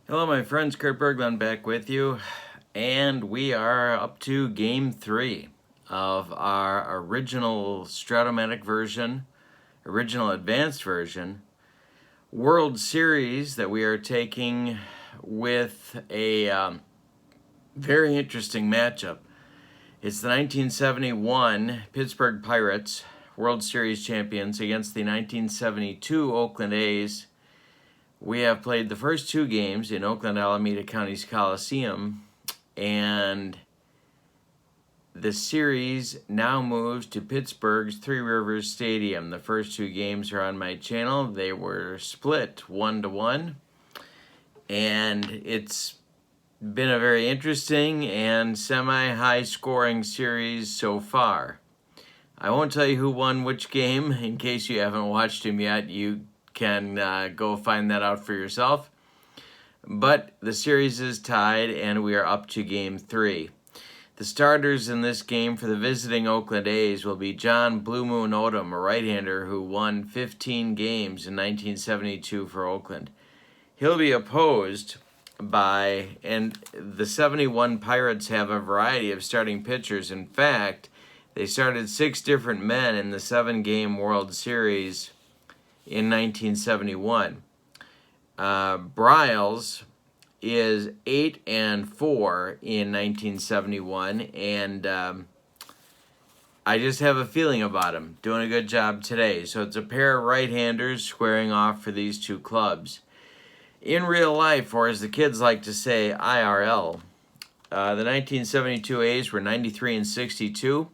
Hello, my friends. Kurt Berglund back with you, and we are up to Game 3 of our original Strat O Matic version, original advanced version, World Series that we are taking with a very interesting matchup. It's the 1971 Pittsburgh Pirates, World Series champions, against the 1972 Oakland A's. We have played the first two games in Oakland Alameda County's Coliseum, and the series now moves to Pittsburgh's Three Rivers Stadium. The first two games are on my channel. They were split 1-1, and it's been a very interesting and semi-high scoring series so far. I won't tell you who won which game in case you haven't watched them yet. You can go find that out for yourself. But the series is tied, and we are up to Game 3. The starters in this game for the visiting Oakland A's will be John Blue Moon Odom, a right-hander who won 15 games in 1972 for Oakland. He'll be opposed by, and the 71 Pirates have a variety of starting pitchers. In fact, they started 6 different men in the 7-game World Series in 1971. Briles is 8-4 in 1971, and I just have a feeling about him doing a good job today. So it's a pair of right-handers squaring off for these two clubs. In real life, or as the kids like to say, IRL, the 1972 A's were 93-62.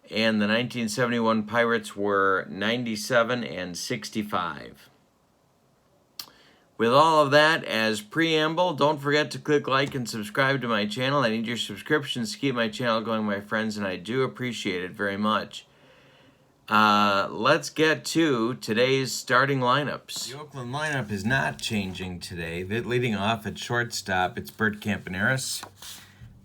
And the 1971 Pirates were 97-65. With all of that as preamble, don't forget to click like and subscribe to my channel. I need your subscriptions to keep my channel going, my friends, and I do appreciate it very much. Let's get to today's starting lineups. The Oakland lineup is not changing today. Leading off at shortstop, it's Bert Campaneris.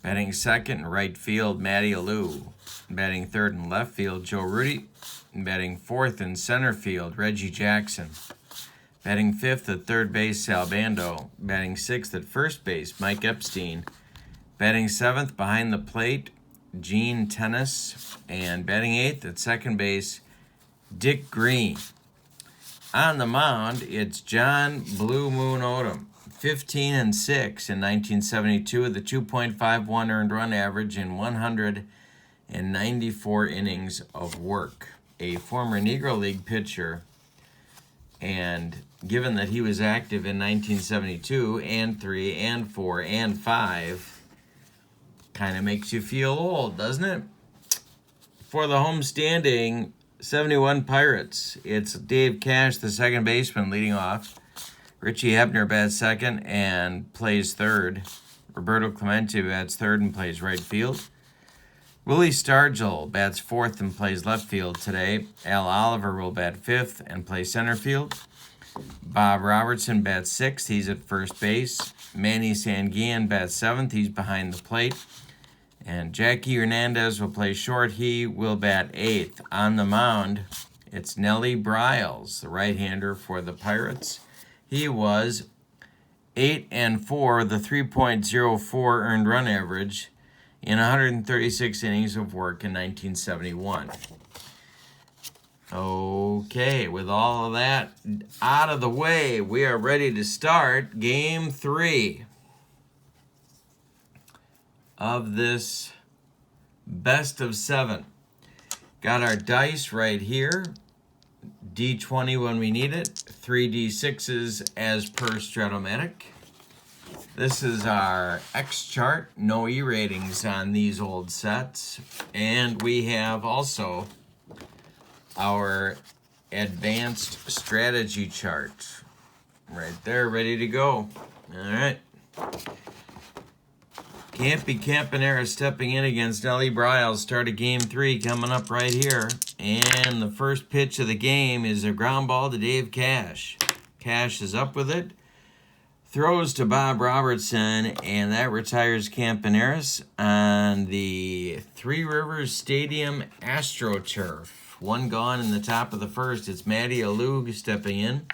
Batting second in right field, Matty Alou. Batting third in left field, Joe Rudy. Batting fourth in center field, Reggie Jackson. Batting fifth at third base, Sal Bando. Batting sixth at first base, Mike Epstein. Batting seventh behind the plate, Gene Tennis. And batting eighth at second base, Dick Green. On the mound, it's John Blue Moon Odom. 15-6 in 1972 with a 2.51 earned run average in 194 innings of work. A former Negro League pitcher, and given that he was active in 1972 and 3 and 4 and 5, kind of makes you feel old, doesn't it? For the homestanding 71 Pirates, it's Dave Cash, the second baseman, leading off. Richie Hebner bats second and plays third. Roberto Clemente bats third and plays right field. Willie Stargell bats fourth and plays left field today. Al Oliver will bat fifth and play center field. Bob Robertson bats sixth. He's at first base. Manny Sanguillen bats seventh. He's behind the plate. And Jackie Hernandez will play short. He will bat eighth. On the mound, it's Nellie Briles, the right-hander for the Pirates. He was 8-4, the 3.04 earned run average in 136 innings of work in 1971. Okay, with all of that out of the way, we are ready to start Game 3 of this best of 7. Got our dice right here. D20 when we need it. 3 D6s as per Strat O Matic. This is our X chart. No E ratings on these old sets. And we have also our advanced strategy chart right there, ready to go. All right. Campy Campanera stepping in against Nellie Briles. Start of Game 3 coming up right here. And the first pitch of the game is a ground ball to Dave Cash. Cash is up with it. Throws to Bob Robertson, and that retires Campaneris on the Three Rivers Stadium AstroTurf. One gone in the top of the first. It's Matty Alou stepping in.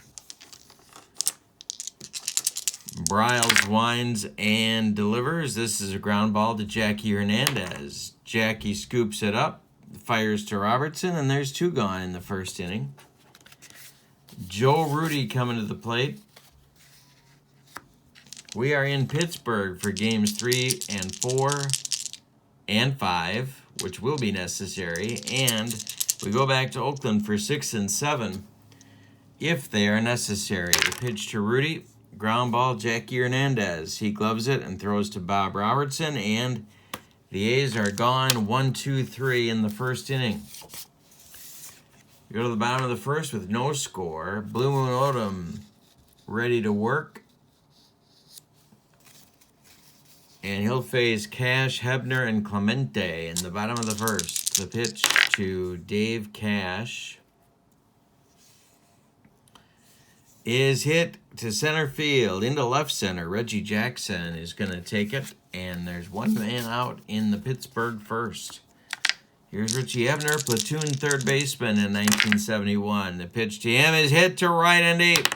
Briles winds and delivers. This is a ground ball to Jackie Hernandez. Jackie scoops it up, fires to Robertson, and there's 2 gone in the first inning. Joe Rudi coming to the plate. We are in Pittsburgh for games 3 and 4 and 5, which will be necessary, and we go back to Oakland for 6 and 7 if they are necessary. The pitch to Rudi, ground ball, Jackie Hernandez. He gloves it and throws to Bob Robertson, and the A's are gone 1-2-3 in the first inning. We go to the bottom of the first with no score. Blue Moon Odom ready to work. And he'll face Cash, Hebner, and Clemente in the bottom of the first. The pitch to Dave Cash is hit to center field, into left center. Reggie Jackson is going to take it, and there's 1 man out in the Pittsburgh first. Here's Richie Hebner, platoon third baseman in 1971. The pitch to him is hit to right and deep.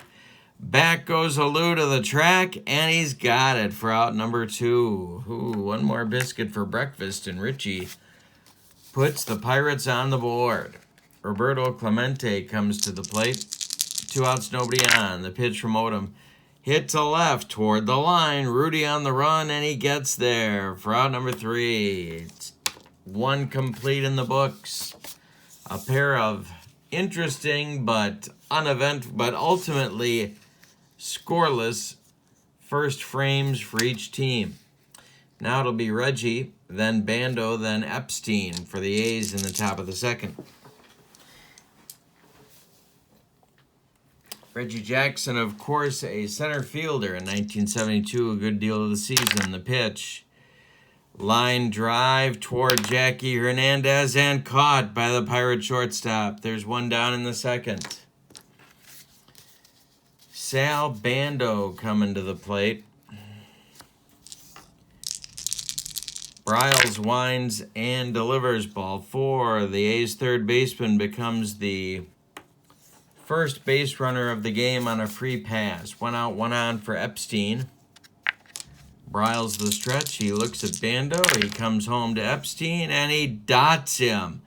Back goes Alou to the track, and he's got it for out number 2. Ooh, 1 more biscuit for breakfast, and Richie puts the Pirates on the board. Roberto Clemente comes to the plate. 2 outs, nobody on. The pitch from Odom. Hit to left toward the line. Rudi on the run, and he gets there for out number 3. It's 1 complete in the books. A pair of interesting but ultimately scoreless first frames for each team. Now it'll be Reggie, then Bando, then Epstein for the A's in the top of the second. Reggie Jackson, of course, a center fielder in 1972, a good deal of the season. The pitch, line drive toward Jackie Hernandez, and caught by the Pirate shortstop. There's 1 down in the second. Sal Bando coming to the plate. Briles winds and delivers ball 4. The A's third baseman becomes the first base runner of the game on a free pass. 1 out, 1 on for Epstein. Briles the stretch. He looks at Bando. He comes home to Epstein, and he dots him.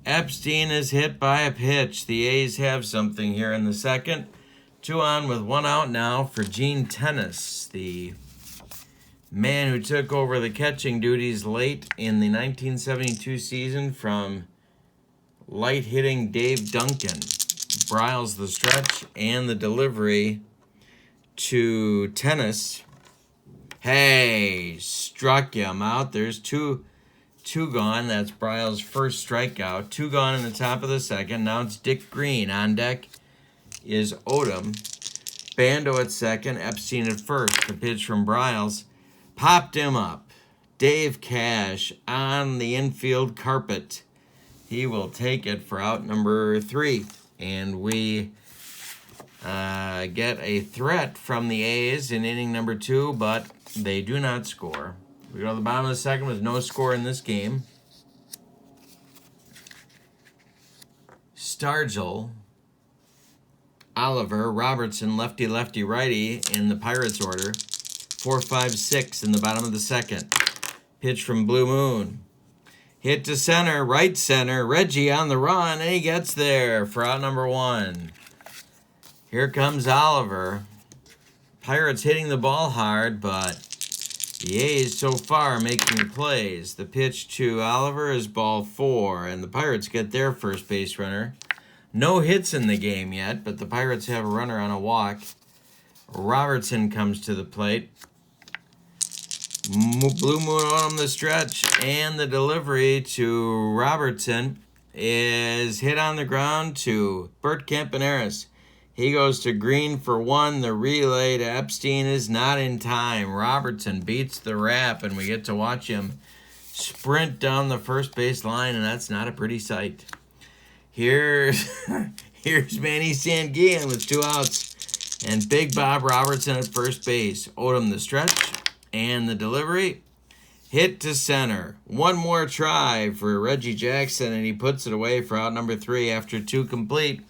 Epstein is hit by a pitch. The A's have something here in the second. 2 on with 1 out now for Gene Tennis, the man who took over the catching duties late in the 1972 season from light-hitting Dave Duncan. Briles the stretch and the delivery to Tennis. Hey, struck him out. There's two gone. That's Briles' first strikeout. 2 gone in the top of the second. Now it's Dick Green. On deck is Odom. Bando at second. Epstein at first. The pitch from Briles popped him up. Dave Cash on the infield carpet. He will take it for out number 3. And we get a threat from the A's in inning number 2, but they do not score. We go to the bottom of the second with no score in this game. Stargell, Oliver, Robertson, lefty, lefty, righty in the Pirates order. 4, 5, 6 in the bottom of the second. Pitch from Blue Moon. Hit to center, right center. Reggie on the run, and he gets there for out number 1. Here comes Oliver. Pirates hitting the ball hard, but the A's so far making plays. The pitch to Oliver is ball 4, and the Pirates get their first base runner. No hits in the game yet, but the Pirates have a runner on a walk. Robertson comes to the plate. Blue Moon on the stretch, and the delivery to Robertson is hit on the ground to Bert Campaneris. He goes to Green for 1. The relay to Epstein is not in time. Robertson beats the wrap, and we get to watch him sprint down the first base line, and that's not a pretty sight. Here's Manny Sanguillen with 2 outs, and Big Bob Robertson at first base. Odom the stretch, and the delivery. Hit to center. 1 more try for Reggie Jackson, and he puts it away for out number 3 after 2 complete.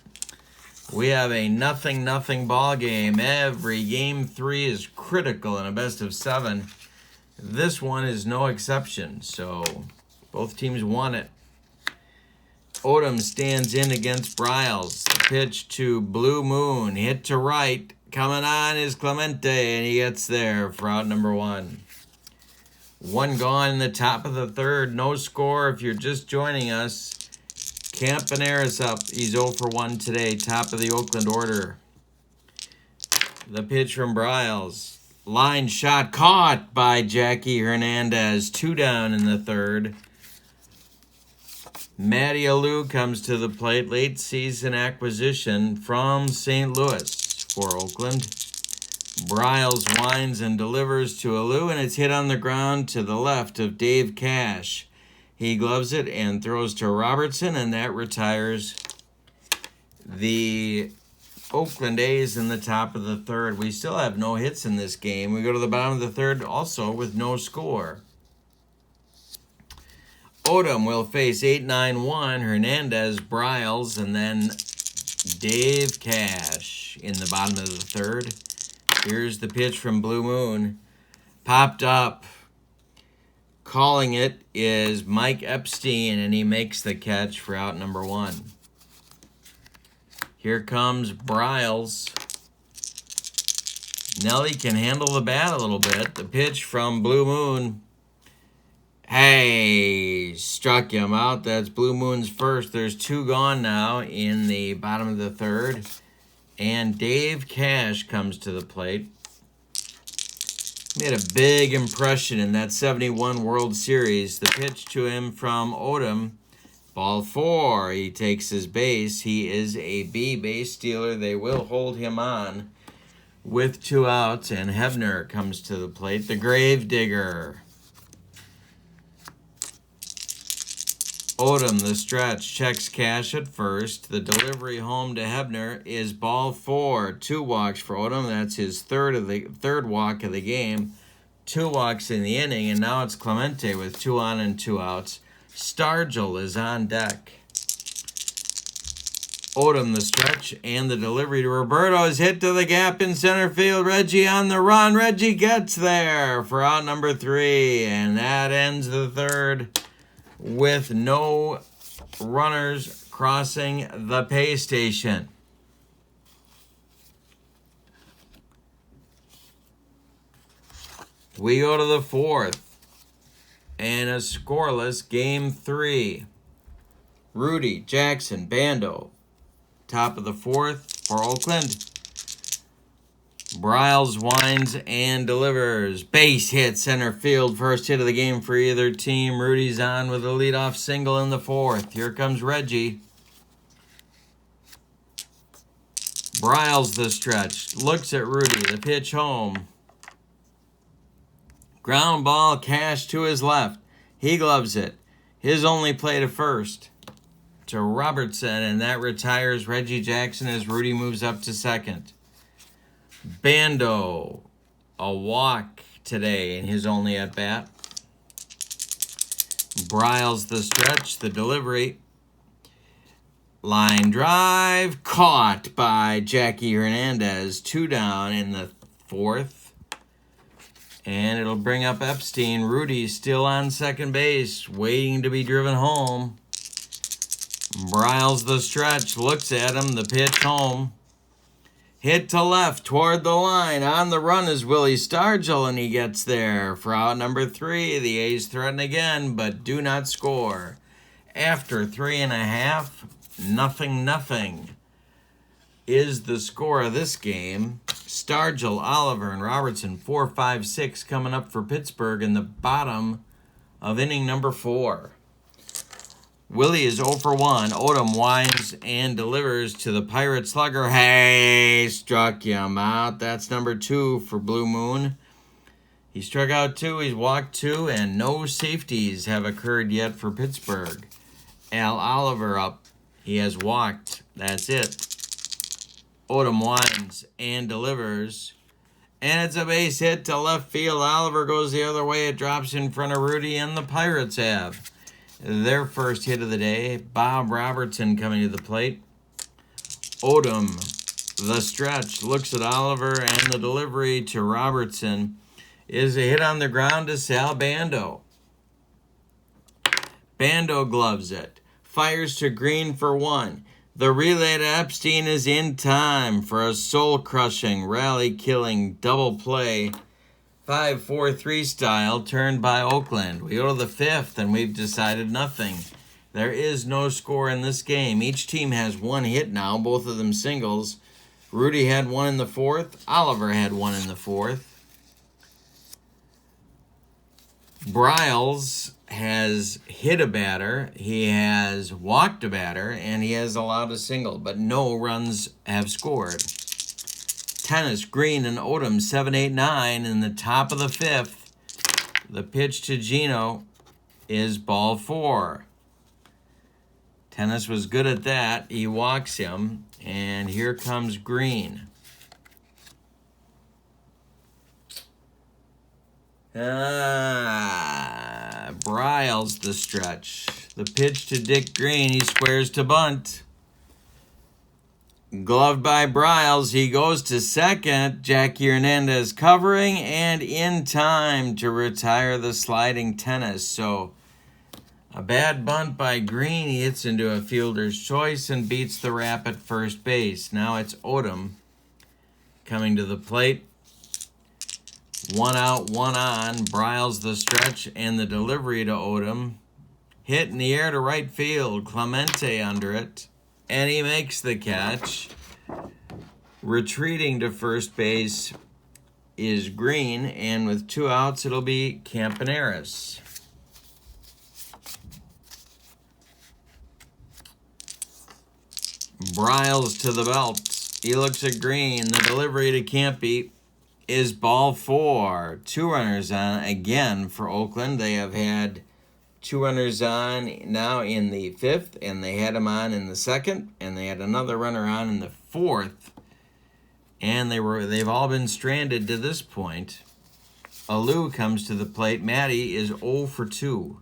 We have a 0-0 ball game. Every game 3 is critical in a best of 7. This one is no exception, so both teams want it. Odom stands in against Briles. The pitch to Blue Moon. Hit to right. Coming on is Clemente, and he gets there for out number 1. 1 gone in the top of the 3rd. No score if you're just joining us. Campaneris up. He's 0 for 1 today. Top of the Oakland order. The pitch from Briles. Line shot caught by Jackie Hernandez. 2 down in the 3rd. Matty Alou comes to the plate. Late season acquisition from St. Louis for Oakland. Briles winds and delivers to Alou, and it's hit on the ground to the left of Dave Cash. He gloves it and throws to Robertson, and that retires the Oakland A's in the top of the 3rd. We still have no hits in this game. We go to the bottom of the 3rd also with no score. Odom will face 8-9-1, Hernandez, Briles, and then Dave Cash in the bottom of the 3rd. Here's the pitch from Blue Moon. Popped up. Calling it is Mike Epstein, and he makes the catch for out number 1. Here comes Briles. Nelly can handle the bat a little bit. The pitch from Blue Moon. Hey, struck him out. That's Blue Moon's first. There's 2 gone now in the bottom of the 3rd. And Dave Cash comes to the plate. Made a big impression in that 71 World Series. The pitch to him from Odom. Ball 4. He takes his base. He is a B base stealer. They will hold him on with 2 outs. And Hebner comes to the plate. The grave digger. Odom, the stretch, checks Cash at first. The delivery home to Hebner is ball 4. 2 walks for Odom. That's his third walk of the game. 2 walks in the inning, and now it's Clemente with 2 on and 2 outs. Stargell is on deck. Odom, the stretch, and the delivery to Roberto is hit to the gap in center field. Reggie on the run. Reggie gets there for out number 3, and that ends the 3rd. With no runners crossing the pay station. We go to the 4th. And a scoreless game 3. Rudy, Jackson, Bando. Top of the 4th for Oakland. Briles winds and delivers. Base hit center field. First hit of the game for either team. Rudy's on with a leadoff single in the 4th. Here comes Reggie. Briles the stretch. Looks at Rudy. The pitch home. Ground ball. Cash to his left. He gloves it. His only play to first. To Robertson, and that retires Reggie Jackson as Rudy moves up to 2nd. Bando, a walk today in his only at-bat. Briles the stretch, the delivery. Line drive, caught by Jackie Hernandez. 2 down in the 4th. And it'll bring up Epstein. Rudy still on second base, waiting to be driven home. Briles the stretch, looks at him, the pitch home. Hit to left toward the line. On the run is Willie Stargell, and he gets there for out number 3. The A's threaten again, but do not score. After 3.5, 0-0 is the score of this game. Stargell, Oliver, and Robertson, 4, 5, 6 coming up for Pittsburgh in the bottom of inning number 4. Willie is 0 for 1. Odom winds and delivers to the Pirate slugger. Hey, struck him out. That's number 2 for Blue Moon. He struck out 2. He's walked 2, and no safeties have occurred yet for Pittsburgh. Al Oliver up. He has walked. That's it. Odom winds and delivers. And it's a base hit to left field. Oliver goes the other way. It drops in front of Rudy, and the Pirates have their first hit of the day. Bob Robertson coming to the plate. Odom, the stretch, looks at Oliver, and the delivery to Robertson is a hit on the ground to Sal Bando. Bando gloves it, fires to Green for one. The relay to Epstein is in time for a soul-crushing, rally-killing double play, 5-4-3 style, turned by Oakland. We go to the fifth, and we've decided nothing. There is no score in this game. Each team has one hit now, both of them singles. Rudy had one in the fourth. Oliver had one in the fourth. Briles has hit a batter, he has walked a batter, and he has allowed a single, but no runs have scored. Tennis, Green, and Odom, 7, 8, 9 in the top of the fifth. The pitch to Gino is ball 4. Tennis was good at that. He walks him, and here comes Green. Briles the stretch. The pitch to Dick Green. He squares to bunt. Gloved by Briles. He goes to second. Jackie Hernandez covering and in time to retire the sliding Tennis. So a bad bunt by Green. He hits into a fielder's choice and beats the rap at first base. Now it's Odom coming to the plate. One out, one on. Briles the stretch and the delivery to Odom. Hit in the air to right field. Clemente under it. And he makes the catch. Retreating to first base is Green. And with 2 outs, it'll be Campaneris. Briles to the belt. He looks at Green. The delivery to Campy is ball 4. 2 runners on again for Oakland. They have had 2 runners on now in the fifth, and they had them on in the second, and they had another runner on in the fourth, and they've all been stranded to this point. Alou comes to the plate. Matty is 0 for 2.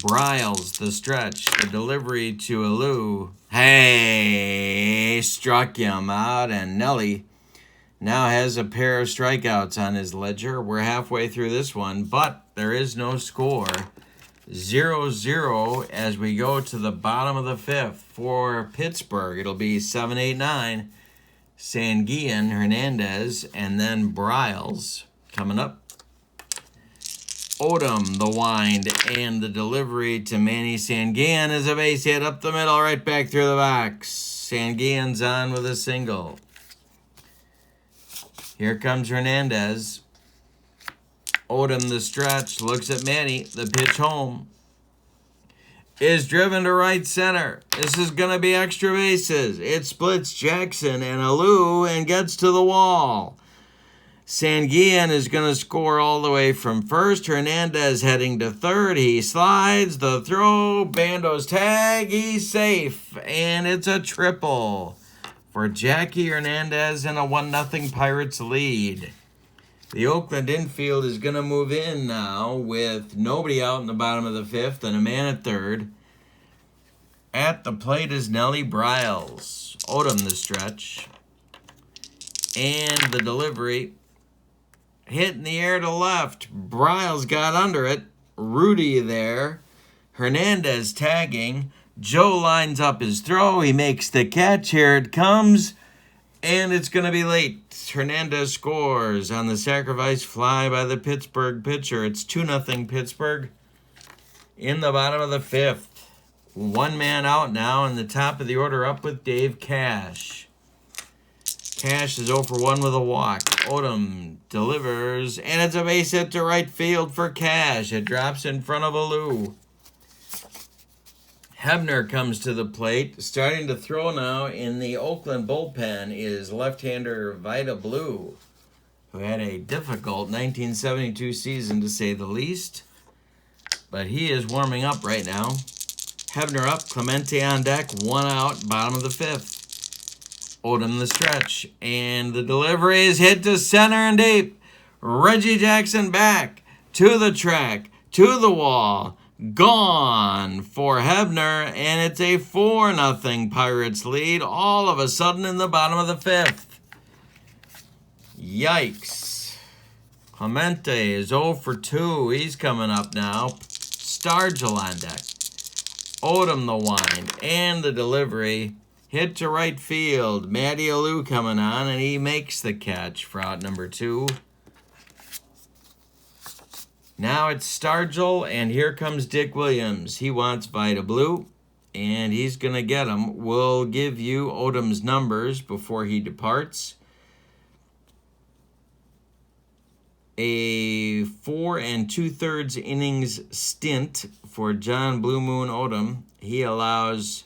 Briles the stretch. The delivery to Alou. Hey, struck him out, and Nelly now has a pair of strikeouts on his ledger. We're halfway through this one, but there is no score. 0-0 as we go to the bottom of the fifth. For Pittsburgh, it'll be 7, 8, 9. Sanguillen, Hernandez, and then Briles coming up. Odom, the wind, and the delivery to Manny Sanguillen is a base hit up the middle, right back through the box. Sanguillen's on with a single. Here comes Hernandez. Odom, the stretch, looks at Manny. The pitch home is driven to right center. This is going to be extra bases. It splits Jackson and Alou and gets to the wall. Sanguillen is going to score all the way from first. Hernandez heading to third. He slides. The throw. Bando's tag. He's safe. And it's a triple for Jackie Hernandez in a 1-0 Pirates lead. The Oakland infield is going to move in now with nobody out in the bottom of the fifth and a man at third. At the plate is Nelly Briles. Odom the stretch. And the delivery. Hit in the air to left. Briles got under it. Rudy there. Hernandez tagging. Joe lines up his throw. He makes the catch. Here it comes. And it's going to be late. Hernandez scores on the sacrifice fly by the Pittsburgh pitcher. It's 2-0 Pittsburgh in the bottom of the fifth. 1 man out now in the top of the order up with Dave Cash. Cash is 0 for 1 with a walk. Odom delivers, and it's a base hit to right field for Cash. It drops in front of Alou. Hebner comes to the plate. Starting to throw now in the Oakland bullpen is left-hander Vida Blue, who had a difficult 1972 season to say the least. But he is warming up right now. Hebner up, Clemente on deck, 1 out, bottom of the fifth. Odom the stretch, and the delivery is hit to center and deep. Reggie Jackson back to the track, to the wall. Gone for Hebner, and it's a 4-0 Pirates lead all of a sudden in the bottom of the 5th. Yikes. Clemente is 0 for 2. He's coming up now. Stargell on deck. Odom the wind and the delivery. Hit to right field. Matty Alou coming on, and he makes the catch for out number 2. Now it's Stargell, and here comes Dick Williams. He wants Vita Blue, and he's going to get them. We'll give you Odom's numbers before he departs. A 4 2/3 innings stint for John Blue Moon Odom. He allows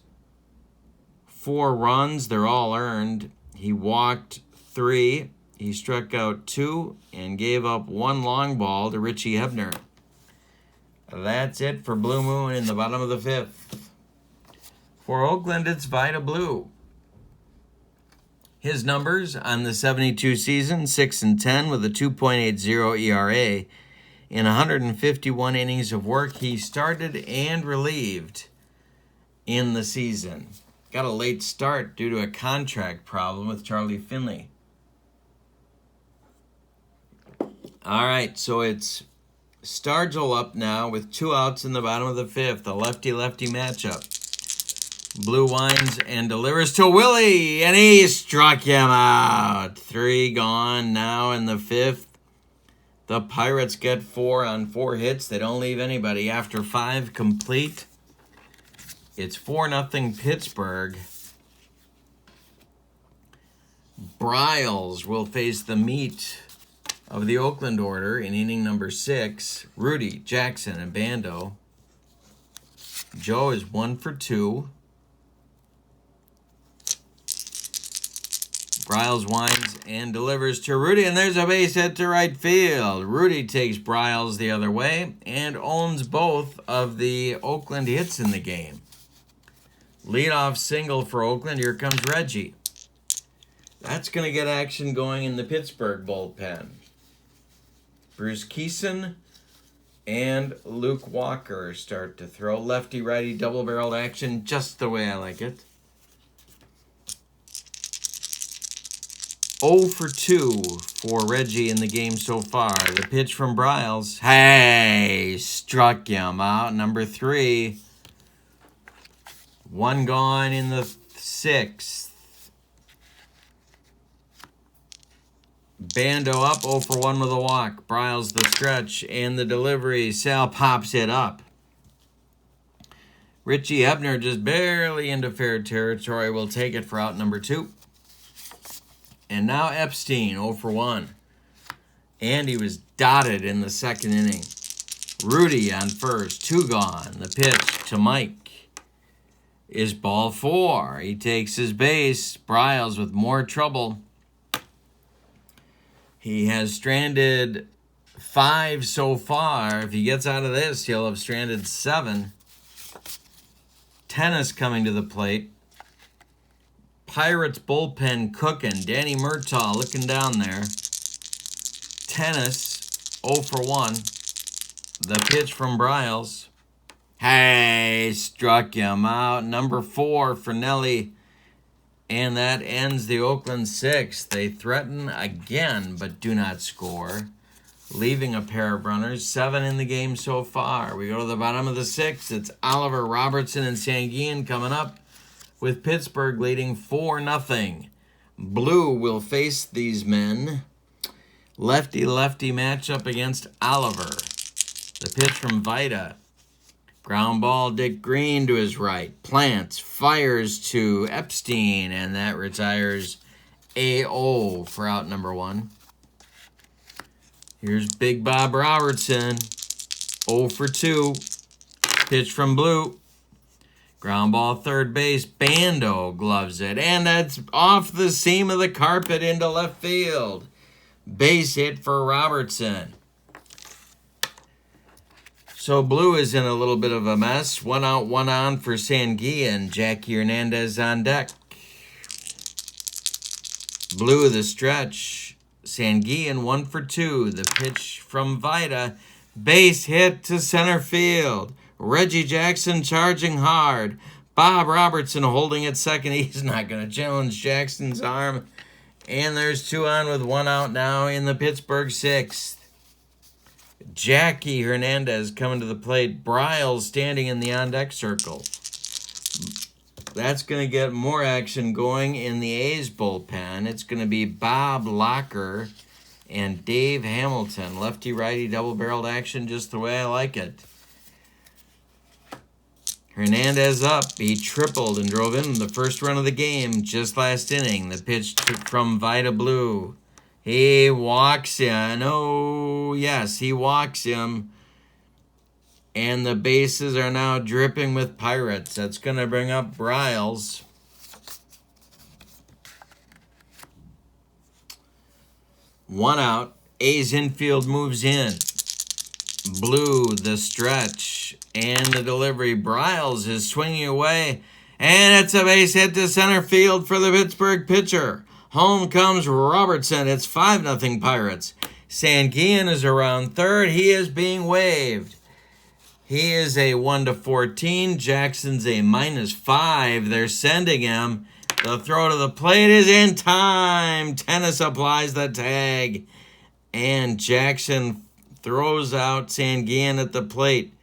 4 runs. They're all earned. He walked 3. He struck out 2 and gave up 1 long ball to Richie Hebner. That's it for Blue Moon in the bottom of the 5th. For Oakland, it's Vita Blue. His numbers on the 72 season, 6-10 with a 2.80 ERA. In 151 innings of work, he started and relieved in the season. Got a late start due to a contract problem with Charlie Finley. All right, so it's Stargell up now with 2 outs in the bottom of the 5th. A lefty-lefty matchup. Blue winds and delivers to Willie, and he struck him out. 3 gone now in the 5th. The Pirates get 4 on 4 hits. They don't leave anybody after 5 complete. It's 4-0 Pittsburgh. Briles will face the meat of the Oakland order in inning number 6. Rudy, Jackson, and Bando. Joe is 1 for 2. Briles winds and delivers to Rudy, and there's a base hit to right field. Rudy takes Briles the other way and owns both of the Oakland hits in the game. Leadoff single for Oakland. Here comes Reggie. That's going to get action going in the Pittsburgh bullpen. Bruce Keeson and Luke Walker start to throw. Lefty-righty double-barreled action just the way I like it. 0 for 2 for Reggie in the game so far. The pitch from Briles. Hey, struck him out. Number 3. 1 gone in the 6th. Bando up, 0 for 1 with a walk. Briles the stretch and the delivery. Sal pops it up. Richie Hebner just barely into fair territory. Will take it for out number 2. And now Epstein, 0 for 1. And he was dotted in the 2nd inning. Rudy on first, 2 gone. The pitch to Mike is ball 4. He takes his base. Briles with more trouble. He has stranded 5 so far. If he gets out of this, he'll have stranded 7. Tennis coming to the plate. Pirates bullpen cooking. Danny Murtaugh looking down there. Tennis 0 for 1. The pitch from Briles. Hey, struck him out. Number 4 for Nelly. And that ends the Oakland 6th. They threaten again, but do not score, leaving a pair of runners. 7 in the game so far. We go to the bottom of the 6th. It's Oliver, Robertson, and Sanguin coming up, with Pittsburgh leading 4-0. Blue will face these men. Lefty-lefty matchup against Oliver. The pitch from Vita. Ground ball, Dick Green to his right. Plants, fires to Epstein, and that retires A.O. for out number 1. Here's Big Bob Robertson, 0 for 2. Pitch from Blue. Ground ball, third base. Bando gloves it, and that's off the seam of the carpet into left field. Base hit for Robertson. So Blue is in a little bit of a mess. 1 out, 1 on for Sanguin. Jackie Hernandez on deck. Blue the stretch. Sanguin 1 for 2. The pitch from Vita. Base hit to center field. Reggie Jackson charging hard. Bob Robertson holding at second. He's not going to challenge Jackson's arm. And there's 2 on with 1 out now in the Pittsburgh 6th. Jackie Hernandez coming to the plate. Briles standing in the on-deck circle. That's going to get more action going in the A's bullpen. It's going to be Bob Locker and Dave Hamilton. Lefty-righty double-barreled action just the way I like it. Hernandez up. He tripled and drove in the first run of the game just last inning. The pitch from Vida Blue. He walks him. Oh, yes, he walks him. And the bases are now dripping with Pirates. That's going to bring up Briles. One out. A's infield moves in. Blue, the stretch, and the delivery. Briles is swinging away, and it's a base hit to center field for the Pittsburgh pitcher. Home comes Robertson. It's 5-0 Pirates. Sanguillen is around third. He is being waved. He is a 1-14. Jackson's a -5. They're sending him. The throw to the plate is in time. Tennis applies the tag, and Jackson throws out Sanguillen at the plate.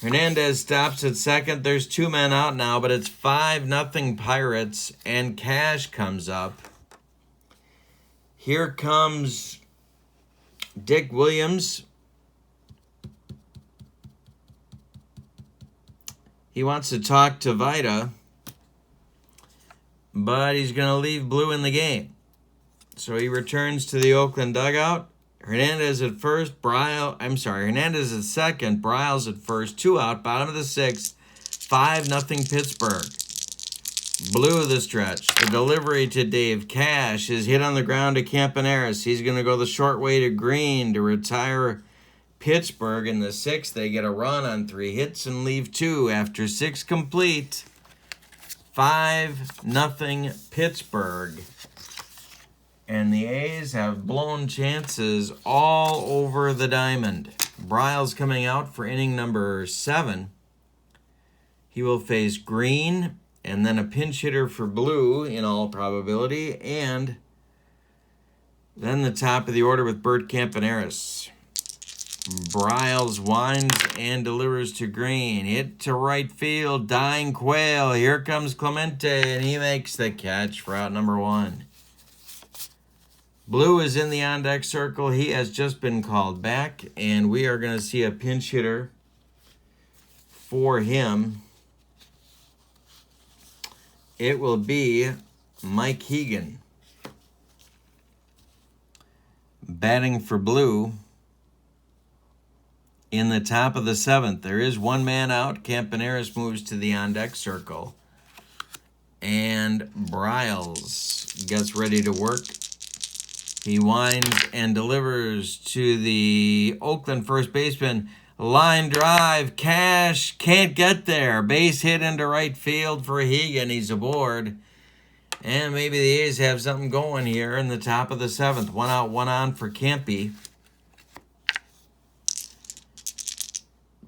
Hernandez stops at second. There's 2 men out now, but it's 5-0 Pirates, and Cash comes up. Here comes Dick Williams. He wants to talk to Vida, but he's going to leave Blue in the game. So he returns to the Oakland dugout. Hernandez at first, Hernandez at second, Briles at first, 2 out, bottom of the 6th, 5-0 Pittsburgh. Blue the stretch. The delivery to Dave Cash is hit on the ground to Campaneris. He's going to go the short way to Green to retire Pittsburgh. In the 6th, they get a run on 3 hits and leave 2 after 6 complete. 5-0 Pittsburgh. And the A's have blown chances all over the diamond. Briles coming out for inning number 7. He will face Green and then a pinch hitter for Blue in all probability. And then the top of the order with Bert Campaneris. Briles winds and delivers to Green. Hit to right field. Dying Quail. Here comes Clemente, and he makes the catch for out number 1. Blue is in the on-deck circle. He has just been called back, and we are going to see a pinch hitter for him. It will be Mike Hegan. Batting for Blue in the top of the 7th. There is 1 man out. Campaneris moves to the on-deck circle. And Briles gets ready to work. He winds and delivers to the Oakland first baseman. Line drive. Cash can't get there. Base hit into right field for Hegan. He's aboard. And maybe the A's have something going here in the top of the 7th. 1 out, 1 on for Campy.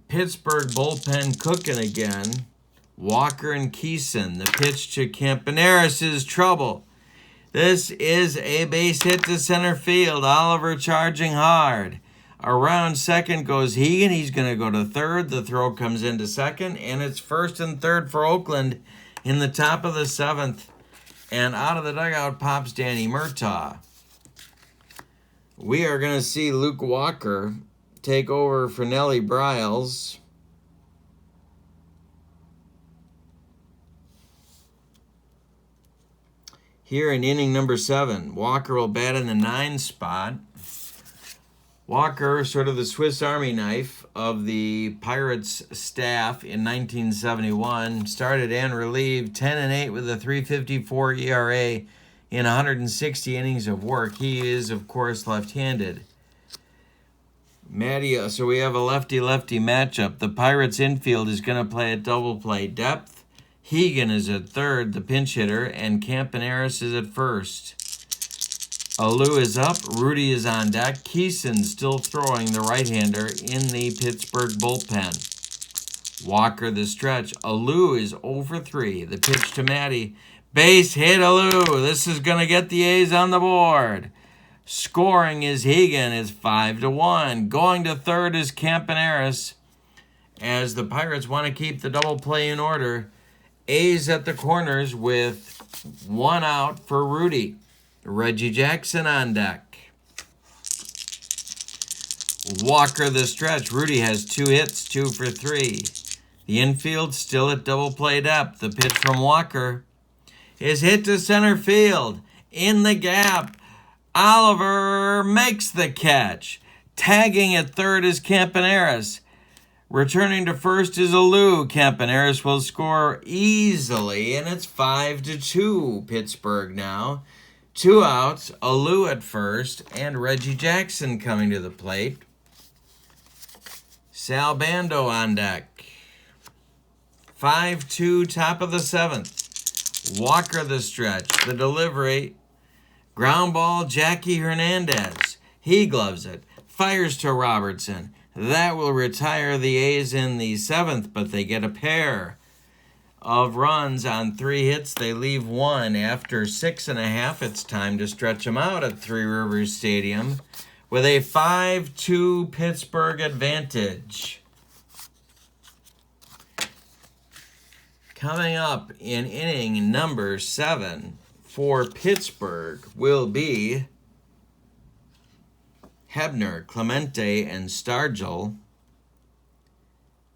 Pittsburgh bullpen cooking again. Walker and Keeson. The pitch to Campaneris is trouble. This is a base hit to center field. Oliver charging hard. Around second goes Hegan. He's going to go to third. The throw comes into second, and it's first and third for Oakland in the top of the 7th. And out of the dugout pops Danny Murtaugh. We are going to see Luke Walker take over for Nellie Briles. Here in inning number 7, Walker will bat in the 9 spot. Walker, sort of the Swiss Army knife of the Pirates staff in 1971, started and relieved 10-8 with a 3.54 ERA in 160 innings of work. He is, of course, left-handed. Matty, so we have a lefty-lefty matchup. The Pirates infield is going to play at double play depth. Hegan is at third, the pinch hitter, and Campaneris is at first. Alou is up. Rudy is on deck. Keeson still throwing, the right-hander, in the Pittsburgh bullpen. Walker the stretch. Alou is 0-for-3. The pitch to Matty. Base hit Alou. This is going to get the A's on the board. Scoring is Hegan. It's 5-1. Going to third is Campaneris. As the Pirates want to keep the double play in order. A's at the corners with 1 out for Rudy. Reggie Jackson on deck. Walker the stretch. Rudy has 2 hits, 2-for-3. The infield still at double play depth. The pitch from Walker is hit to center field. In the gap, Oliver makes the catch. Tagging at third is Campaneris. Returning to first is Alou. Campaneris will score easily, and it's 5-2 Pittsburgh now. 2 outs, Alou at first, and Reggie Jackson coming to the plate. Sal Bando on deck. 5-2, top of the 7th. Walker the stretch. The delivery. Ground ball, Jackie Hernandez. He gloves it. Fires to Robertson. That will retire the A's in the 7th, but they get a pair of runs on 3 hits. They leave 1 after 6.5. It's time to stretch them out at Three Rivers Stadium with a 5-2 Pittsburgh advantage. Coming up in inning number 7 for Pittsburgh will be Hebner, Clemente, and Stargell.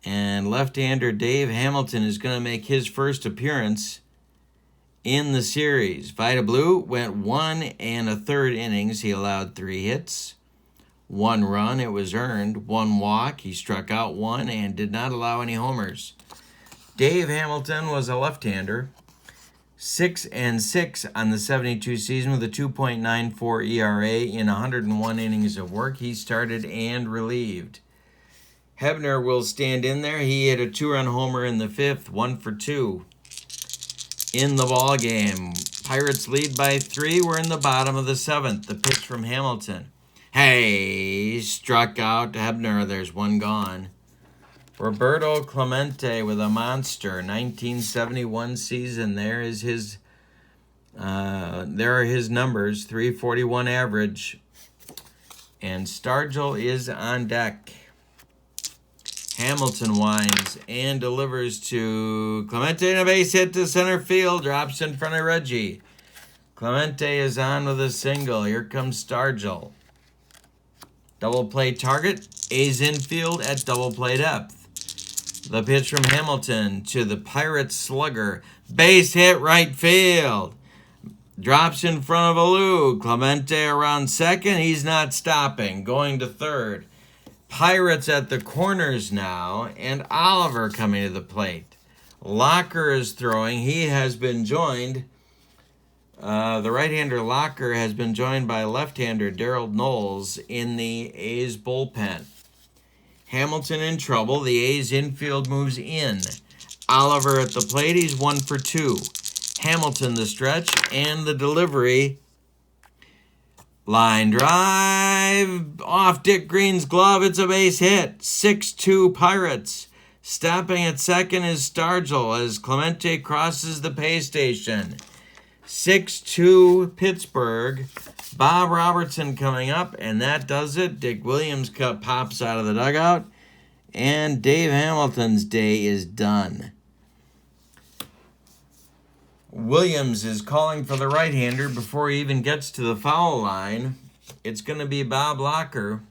And left-hander Dave Hamilton is going to make his first appearance in the series. Vida Blue went 1 1/3 innings. He allowed 3 hits, 1 run. It was earned. 1 walk. He struck out 1 and did not allow any homers. Dave Hamilton was a left-hander, 6-6 on the 72 season with a 2.94 ERA in 101 innings of work. He started and relieved. Hebner will stand in there. He hit a 2-run homer in the 5th, 1-for-2 in the ball game. Pirates lead by 3. We're in the bottom of the 7th. The pitch from Hamilton. Hey, struck out Hebner. There's 1 gone. Roberto Clemente with a monster 1971 season. There are his numbers. 341 average. And Stargell is on deck. Hamilton winds and delivers to Clemente, and a base hit to center field. Drops in front of Reggie. Clemente is on with a single. Here comes Stargell. Double play target. A's infield at double play depth. The pitch from Hamilton to the Pirates slugger. Base hit right field. Drops in front of Alou. Clemente around second. He's not stopping. Going to third. Pirates at the corners now. And Oliver coming to the plate. Locker is throwing. He has been joined. The right-hander Locker has been joined by left-hander Darryl Knowles in the A's bullpen. Hamilton in trouble. The A's infield moves in. Oliver at the plate. He's 1-for-2. Hamilton the stretch and the delivery. Line drive off Dick Green's glove. It's a base hit. 6-2 Pirates. Stopping at second is Stargell as Clemente crosses the pay station. 6-2 Pittsburgh. Bob Robertson coming up, and that does it. Dick Williams pops out of the dugout, and Dave Hamilton's day is done. Williams is calling for the right-hander before he even gets to the foul line. It's going to be Bob Locker,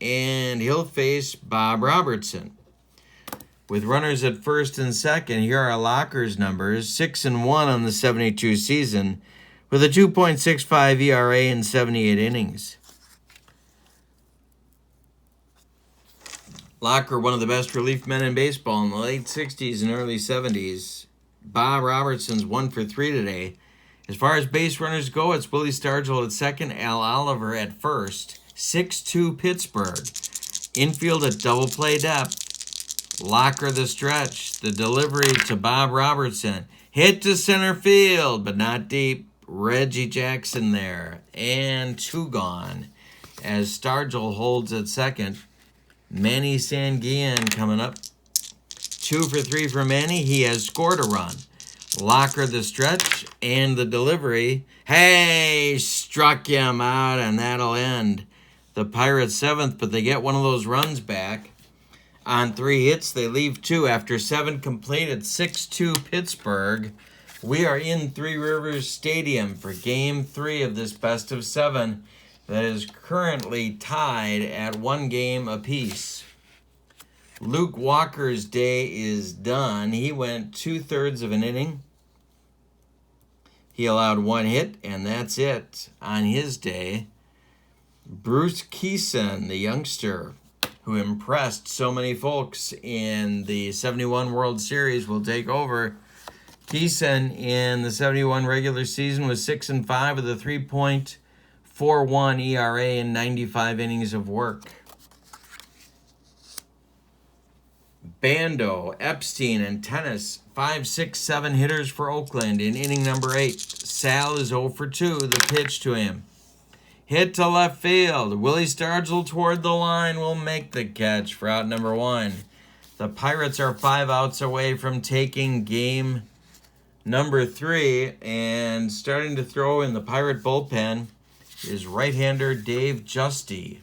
and he'll face Bob Robertson. With runners at first and second, here are Locker's numbers. 6-1 on the 72 season, with a 2.65 ERA in 78 innings. Locker, one of the best relief men in baseball in the late 60s and early 70s. Bob Robertson's 1-for-3 today. As far as base runners go, it's Willie Stargell at second, Al Oliver at first. 6-2 Pittsburgh. Infield at double play depth. Locker the stretch. The delivery to Bob Robertson. Hit to center field, but not deep. Reggie Jackson there. And 2 gone. As Stargell holds at second. Manny Sanguillen coming up. 2 for 3 for Manny. He has scored a run. Locker the stretch and the delivery. Hey, struck him out, and that'll end the Pirates' 7th, but they get one of those runs back. On 3 hits, they leave 2 after 7 completed. 6-2 Pittsburgh. We are in Three Rivers Stadium for Game 3 of this best of 7 that is currently tied at 1 game apiece. Luke Walker's day is done. He went 2/3 of an inning. He allowed 1 hit, and that's it on his day. Bruce Keeson, the youngster who impressed so many folks in the 71 World Series, will take over. Keeson in the 71 regular season was 6-5 with a 3.41 ERA in 95 innings of work. Bando, Epstein, and Tennis, 5, 6, 7 hitters for Oakland in inning number 8. Sal is 0 for 2, the pitch to him. Hit to left field. Willie Stargell toward the line will make the catch for out number 1. The Pirates are 5 outs away from taking game number 3, and starting to throw in the Pirate bullpen is right-hander Dave Justy,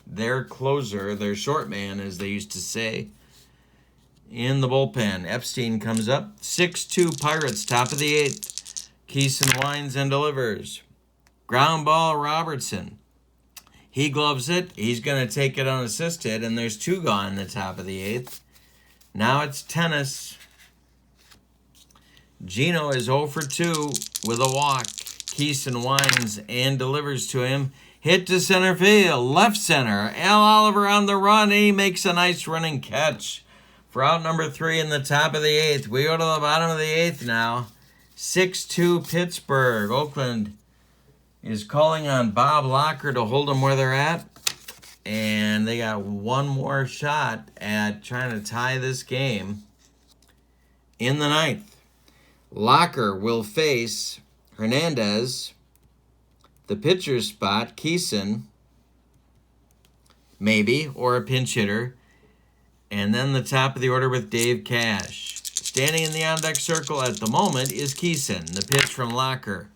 their closer, their short man, as they used to say, in the bullpen. Epstein comes up. 6-2 Pirates, top of the 8th. Keeson winds and delivers. Ground ball, Robertson. He gloves it. He's going to take it unassisted, and there's 2 gone in the top of the 8th. Now it's Tennis. Gino is 0 for 2 with a walk. Keeson winds and delivers to him. Hit to center field, left center. Al Oliver on the run, and he makes a nice running catch for out number 3 in the top of the 8th. We go to the bottom of the 8th now. 6-2 Pittsburgh. Oakland is calling on Bob Locker to hold them where they're at. And they got one more shot at trying to tie this game in the 9th. Locker will face Hernandez. The pitcher's spot, Keeson, maybe, or a pinch hitter. And then the top of the order with Dave Cash. Standing in the on-deck circle at the moment is Keeson. The pitch from Locker.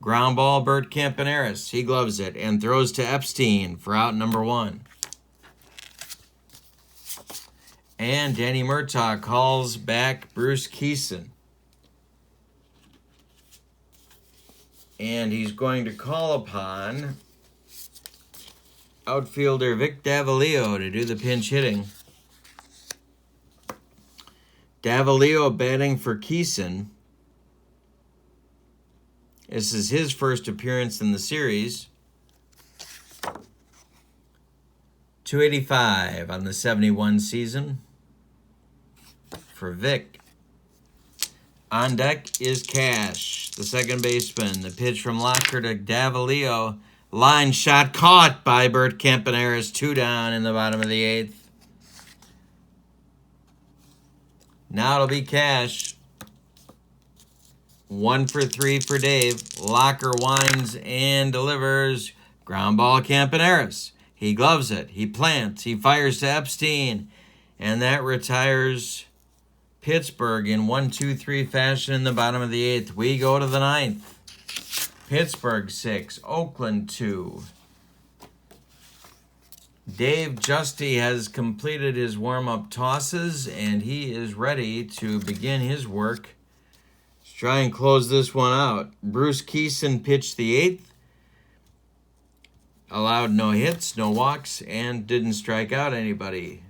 Ground ball, Bert Campaneris. He gloves it and throws to Epstein for out number 1. And Danny Murtaugh calls back Bruce Keeson. And he's going to call upon outfielder Vic Davalillo to do the pinch hitting. Davalillo batting for Keeson. This is his first appearance in the series. 285 on the 71 season for Vic. On deck is Cash, the second baseman. The pitch from Locker to Davalillo. Line shot caught by Bert Campaneris. 2 down in the bottom of the 8th. Now it'll be Cash. 1 for 3 for Dave. Locker winds and delivers. Ground ball, Campaneris. He gloves it. He plants. He fires to Epstein. And that retires Pittsburgh in 1-2-3 fashion in the bottom of the 8th. We go to the 9th. Pittsburgh 6, Oakland 2. Dave Justy has completed his warm-up tosses, and he is ready to begin his work. Let's try and close this one out. Bruce Keeson pitched the 8th. Allowed no hits, no walks, and didn't strike out anybody.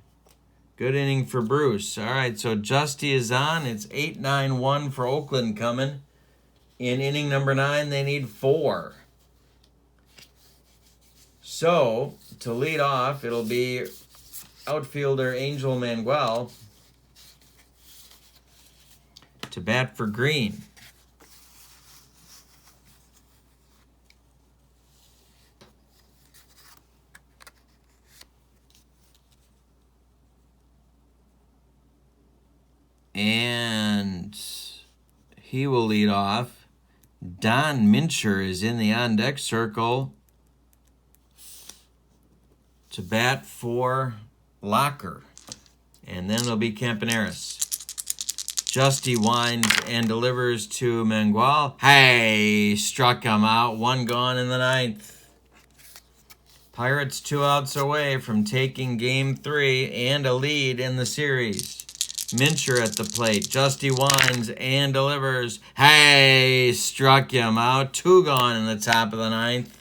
Good inning for Bruce. All right, so Justy is on. It's 8-9-1 for Oakland coming. In inning number 9, they need 4. So, to lead off, it'll be outfielder Angel Manuel to bat for Green. And he will lead off. Don Mincher is in the on-deck circle to bat for Locker. And then it'll be Campaneris. Justy winds and delivers to Mangual. Hey, struck him out. One gone in the ninth. Pirates 2 outs away from taking game 3 and a lead in the series. Mincher at the plate. Justy winds and delivers. Hey, struck him out. 2 gone in the top of the ninth.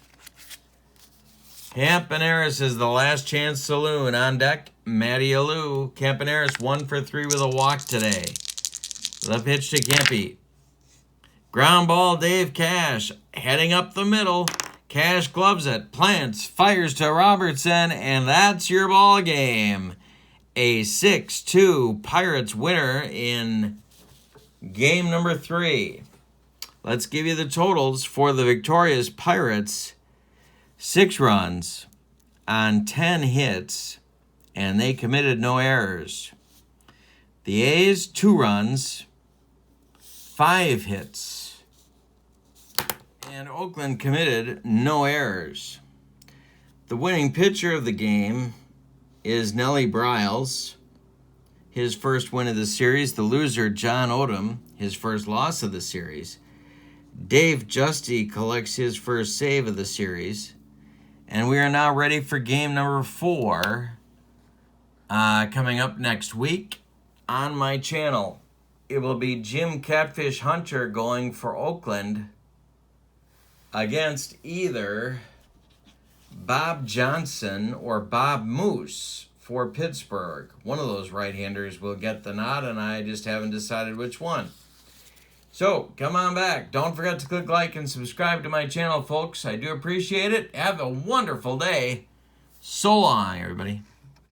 Campaneris is the last chance saloon on deck. Matty Alou. Campaneris 1 for 3 with a walk today. The pitch to Campy. Ground ball, Dave Cash. Heading up the middle. Cash gloves it. Plants. Fires to Robertson. And that's your ball game. A 6-2 Pirates winner in game number 3. Let's give you the totals for the victorious Pirates. 6 runs on 10 hits, and they committed no errors. The A's, 2 runs, 5 hits, and Oakland committed no errors. The winning pitcher of the game is Nelly Briles, his first win of the series. The loser, John Odom, his first loss of the series. Dave Justy collects his first save of the series. And we are now ready for game number 4 coming up next week on my channel. It will be Jim Catfish Hunter going for Oakland against either Bob Johnson or Bob Moose for Pittsburgh. One of those right-handers will get the nod, and I just haven't decided which one. So, come on back. Don't forget to click like and subscribe to my channel, folks. I do appreciate it. Have a wonderful day. So long, everybody.